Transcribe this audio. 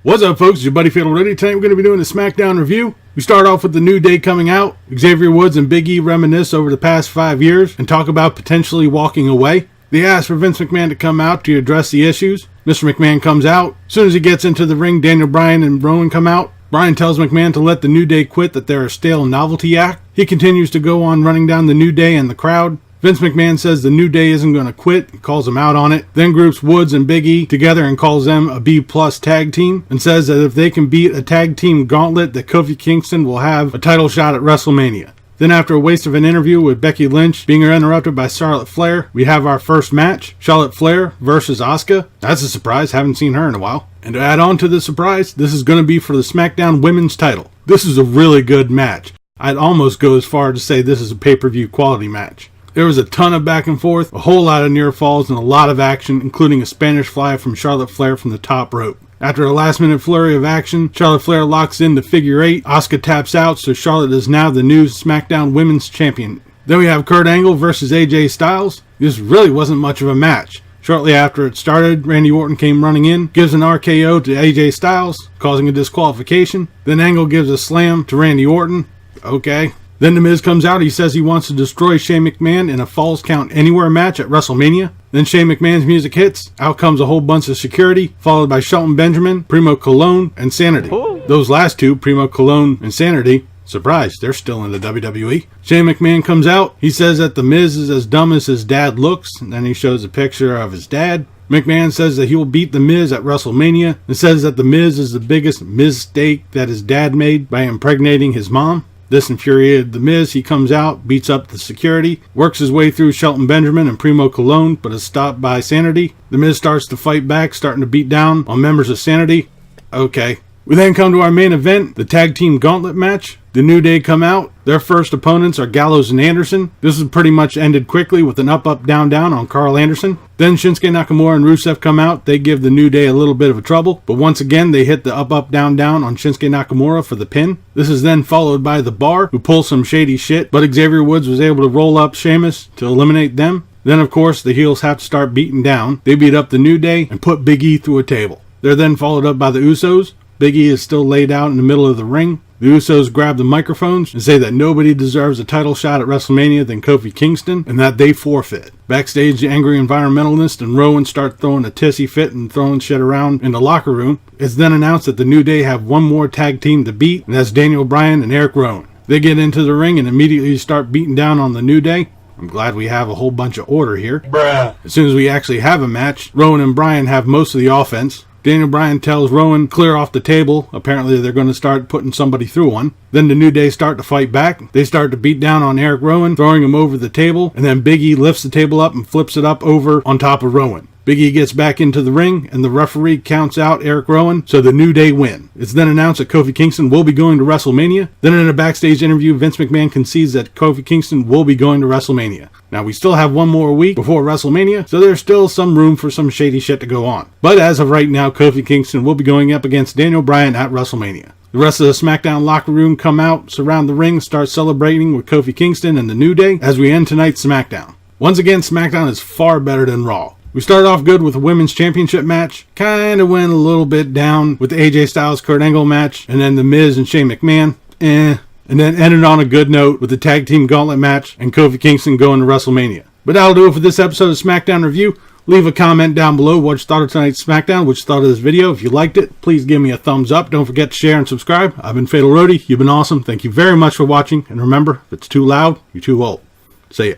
What's up, folks? It's your buddy Fatalroadie. Tonight we're going to be doing a Smackdown review. We start off with the New Day coming out. Xavier Woods and Big E reminisce over the past 5 years and talk about potentially walking away. They ask for Vince McMahon to come out to address the issues. Mr. McMahon comes out. As soon as he gets into the ring, Daniel Bryan and Rowan come out. Bryan tells McMahon to let the New Day quit, that they're a stale novelty act. He continues to go on running down the New Day and the crowd. Vince McMahon says the New Day isn't going to quit and calls them out on it. Then groups Woods and Big E together and calls them a B-plus tag team and says that if they can beat a tag team gauntlet, that Kofi Kingston will have a title shot at Wrestlemania. Then after a waste of an interview with Becky Lynch being interrupted by Charlotte Flair, we have our first match, Charlotte Flair versus Asuka. That's a surprise, haven't seen her in a while. And to add on to the surprise, this is going to be for the SmackDown Women's title. This is a really good match. I'd almost go as far to say this is a pay-per-view quality match. There was a ton of back and forth, a whole lot of near falls, and a lot of action, including a Spanish fly from Charlotte Flair from the top rope. After a last-minute flurry of action, Charlotte Flair locks in the figure 8. Asuka taps out, so Charlotte is now the new SmackDown Women's Champion. Then we have Kurt Angle versus AJ Styles. This really wasn't much of a match. Shortly after it started, Randy Orton came running in, gives an RKO to AJ Styles, causing a disqualification. Then Angle gives a slam to Randy Orton. Okay. Then The Miz comes out. He says he wants to destroy Shane McMahon in a Falls Count Anywhere match at WrestleMania. Then Shane McMahon's music hits. Out comes a whole bunch of security, followed by Shelton Benjamin, Primo Cologne, and Sanity. Those last two, Primo Cologne and Sanity, surprise, they're still in the WWE. Shane McMahon comes out. He says that The Miz is as dumb as his dad looks, and then he shows a picture of his dad. McMahon says that he will beat The Miz at WrestleMania, and says that The Miz is the biggest mistake that his dad made by impregnating his mom. This infuriated The Miz. He comes out, beats up the security, works his way through Shelton Benjamin and Primo Cologne, but is stopped by Sanity. The Miz starts to fight back, starting to beat down on members of Sanity. Okay. We then come to our main event, the Tag Team Gauntlet match. The New Day come out. Their first opponents are Gallows and Anderson. This is pretty much ended quickly with an up, down, down on Carl Anderson. Then Shinsuke Nakamura and Rusev come out. They give the New Day a little bit of a trouble, but once again they hit the up, down, down on Shinsuke Nakamura for the pin. This is then followed by The Bar, who pulls some shady shit, but Xavier Woods was able to roll up Sheamus to eliminate them. Then of course the heels have to start beating down. They beat up the New Day and put Big E through a table. They're then followed up by the Usos. Big E is still laid out in the middle of the ring. The Usos grab the microphones and say that nobody deserves a title shot at WrestleMania than Kofi Kingston, and that they forfeit. Backstage, the angry environmentalist and Rowan start throwing a tissy fit and throwing shit around in the locker room. It's then announced that the New Day have one more tag team to beat, and that's Daniel Bryan and Eric Rowan. They get into the ring and immediately start beating down on the New Day. I'm glad we have a whole bunch of order here. Bruh. As soon as we actually have a match, Rowan and Bryan have most of the offense. Daniel Bryan tells Rowan clear off the table. Apparently they're going to start putting somebody through one. Then the New Day start to fight back. They start to beat down on Eric Rowan, throwing him over the table. And then Big E lifts the table up and flips it up over on top of Rowan. Big E gets back into the ring, and the referee counts out Eric Rowan, so the New Day win. It's then announced that Kofi Kingston will be going to WrestleMania. Then in a backstage interview, Vince McMahon concedes that Kofi Kingston will be going to WrestleMania. Now, we still have one more week before WrestleMania, so there's still some room for some shady shit to go on. But as of right now, Kofi Kingston will be going up against Daniel Bryan at WrestleMania. The rest of the SmackDown locker room come out, surround the ring, start celebrating with Kofi Kingston and the New Day as we end tonight's SmackDown. Once again, SmackDown is far better than Raw. We started off good with a women's championship match, kinda went a little bit down with the AJ Styles Kurt Angle match, and then The Miz and Shane McMahon, and then ended on a good note with the Tag Team Gauntlet match and Kofi Kingston going to WrestleMania. But that'll do it for this episode of SmackDown Review. Leave a comment down below what you thought of tonight's SmackDown, what you thought of this video. If you liked it, please give me a thumbs up. Don't forget to share and subscribe. I've been Fatalroadie. You've been awesome. Thank you very much for watching. And remember, if it's too loud, you're too old. See ya.